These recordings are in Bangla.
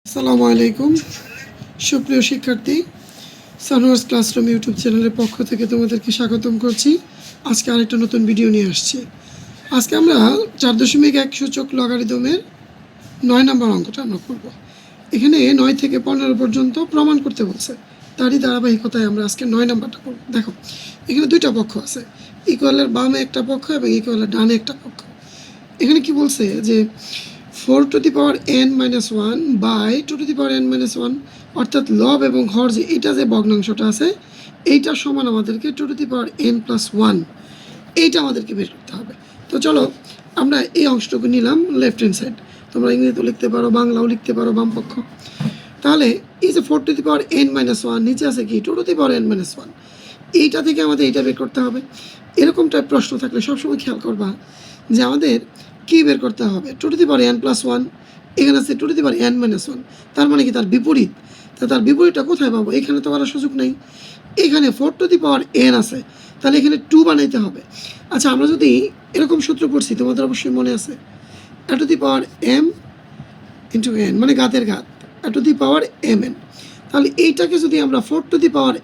আসসালামু আলাইকুম সুপ্রিয় শিক্ষার্থী, সানোয়ার্স ক্লাসরুম ইউটিউব চ্যানেলের পক্ষ থেকে তোমাদেরকে স্বাগতম করছি। আজকে আরেকটা নতুন ভিডিও নিয়ে আসছি। আজকে আমরা 4.1 সূচক লগারিদমের 9 নম্বর অঙ্কটা আমরা করব। এখানে 9 থেকে 15 পর্যন্ত প্রমাণ করতে বলছে, তারই ধারাবাহিকতায় আমরা আজকে 9 নম্বরটা করব। দেখো এখানে দুইটা পক্ষ আছে, ইকুয়ালের বামে একটা পক্ষ এবং ইকুয়ালের ডানে একটা পক্ষ। এখানে কি বলছে যে 4 to the power n-1 by 2 to the power n-1 অর্থাৎ লব এবং হর যে এটা যে ভগ্নাংশটা আছে এইটার সমান আমাদেরকে 2 টু দি পাওয়ার n+1 এইটা আমাদেরকে বের করতে হবে। তো চলো আমরা এই অংশটুকু নিলাম লেফট হ্যান্ড সাইড, তোমরা ইংরেজিতেও লিখতে পারো, বাংলাও লিখতে পারো বাম পক্ষ। তাহলে এই যে 4 টু দি পাওয়ার n-1 নিচে আছে কি 2 টু দি পাওয়ার n-1, এইটা থেকে আমাদের এইটা বের করতে হবে। এরকম টাইপ প্রশ্ন থাকলে সবসময় খেয়াল করবা যে আমাদের কী বের করতে হবে, 2 টু দি পাওয়ার n+1, এখানে আছে 2 টু দি পাওয়ার n-1, তার মানে কি তার বিপরীত। তার বিপরীতটা কোথায় পাবো? এখানে তো করার সুযোগ নেই, এখানে 4 টু দি পাওয়ার n আছে, তাহলে এখানে 2 বানাইতে হবে। আচ্ছা আমরা যদি এরকম সূত্র পড়ছি তোমাদের অবশ্যই মনে আছে, a two the power m into n মানে ঘাতের ঘাত a two the power mn। তাহলে এইটাকে যদি আমরা 4 টু দি পাওয়ার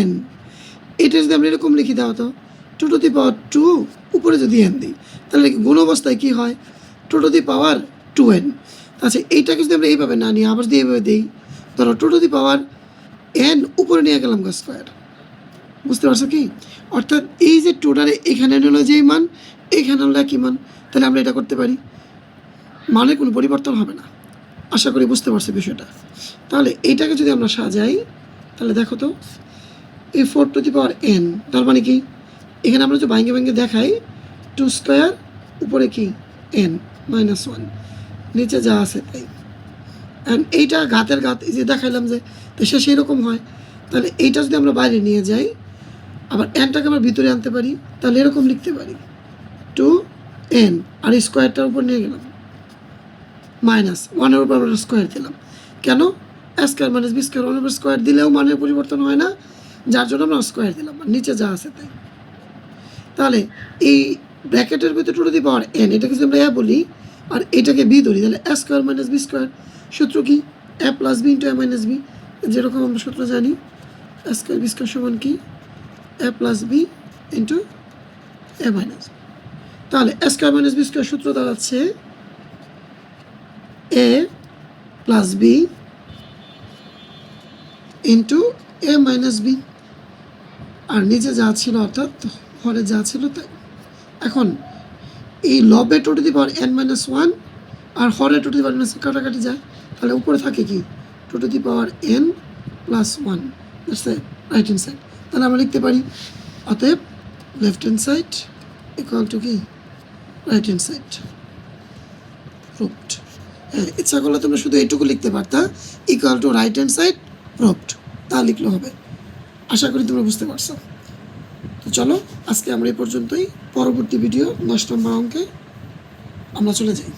n এটা যদি আমরা এরকম লিখি দাও তো 2 টু দি পাওয়ার 2 উপরে যদি n দিই তাহলে গুণ অবস্থায় কী হয় 2 টু দি পাওয়ার 2n। আচ্ছা এইটাকে যদি আমরা এইভাবে না নিই আবার যদি এইভাবে দিই, ধরো 2 টু দি পাওয়ার n উপরে নিয়ে গেলাম স্কোয়ার, বুঝতে পারছো কি? অর্থাৎ এই যে টোটালে এখানে হলো যেই মান এখানে হলো একই মান, তাহলে আমরা এটা করতে পারি, মানে কোনো পরিবর্তন হবে না। আশা করি বুঝতে পারছো বিষয়টা। তাহলে এইটাকে যদি আমরা সাজাই তাহলে দেখো তো এই 4 টু দি পাওয়ার n তার মানে কি এখানে আমরা যে ভাঙ্গে ভাঙ্গে দেখাই 2 স্কোয়ার উপরে কি n-1 নিচে যা আছে তাই, অ্যান্ড এইটা ঘাতের ঘাত এই যে দেখাইলাম যে তো সে সেই রকম হয়। তাহলে এইটা যদি আমরা বাইরে নিয়ে যাই আবার nটাকে আমরা ভিতরে আনতে পারি, তাহলে এরকম লিখতে পারি 2n আর স্কোয়ারটার উপর নিয়ে গেলাম -1 এর উপর আমরা স্কোয়ার দিলাম। কেন? a square minus B square 1 উপর স্কোয়ার দিলেও মানের পরিবর্তন হয় না, যার জন্য আমরা স্কোয়ার দিলাম আর নিচে যা আছে তাই। তাহলে এই ব্র্যাকেটের ভিতরে 2 টু দি পাওয়ার n এটাকে যদি আমরা a বলি আর এটাকে b ধরি, তাহলে a square minus B square, সূত্র কি a plus B into a minus B, যেরকম আমরা সূত্র জানি a স্কোয়ার বি স্কোয়ার সমান কি a plus B into a minus. তাহলে a square minus B square সূত্র দাঁড়াচ্ছে a plus B into a minus B, আর নিচে যা ছিল অর্থাৎ হরে যা ছিল তাই। এখন এই লবে 2 টু দি পাওয়ার n-1 আর হরে 2 টু দি পাওয়ার n কাটাকাটি যায়, তাহলে উপরে থাকে কি 2 to the power n+1, that's the right hand side. তাহলে আমরা লিখতে পারি অতএব left hand side equal to কি রাইট হ্যান্ড সাইড প্রুভড। হ্যাঁ, ইচ্ছা করলে তোমরা শুধু এইটুকু লিখতে পারতা equal to right hand side proved, তা লিখলে হবে। আশা করি তোমরা বুঝতে পারছো। তো চলো আজকে আমরা এই পর্যন্তই, পরবর্তী ভিডিও 10 নম্বর অঙ্কে আমরা চলে যাই।